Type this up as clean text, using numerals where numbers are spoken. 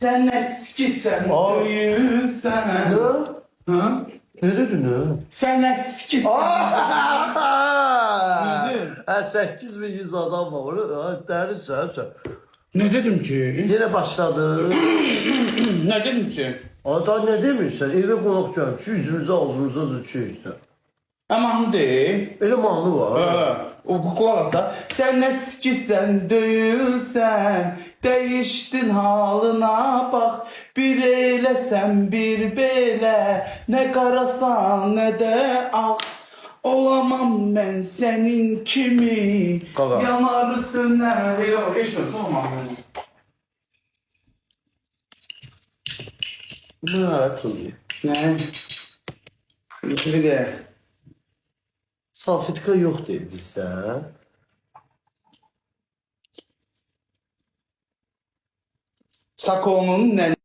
Sen eskisən, Aa. büyüsən. Ne? Ha? Ne dedin ne? Sen eskisən. Nedir? Ha 8100 adam var. Dərin sen. Ne dedim ki? Yine başladı. Ne dedim ki? Ada ne demirsən? Evə qonaq gəlmiş, yüzümüzə ağzımıza düşüyor işte. Aman de. Elə mahnı var. O kulak asla. Sen eskisən, döyülsən. Değiştin halına bak. Bir eylesen bir belə. Ne karasan ne de ak. Olamam ben senin kimi. Kaka. Yanarsın nerede? Yok geçme tamam. Bu ne evet oluyor? Ne? Bir de. Salfetka yok değil bizde. Sakonun ne?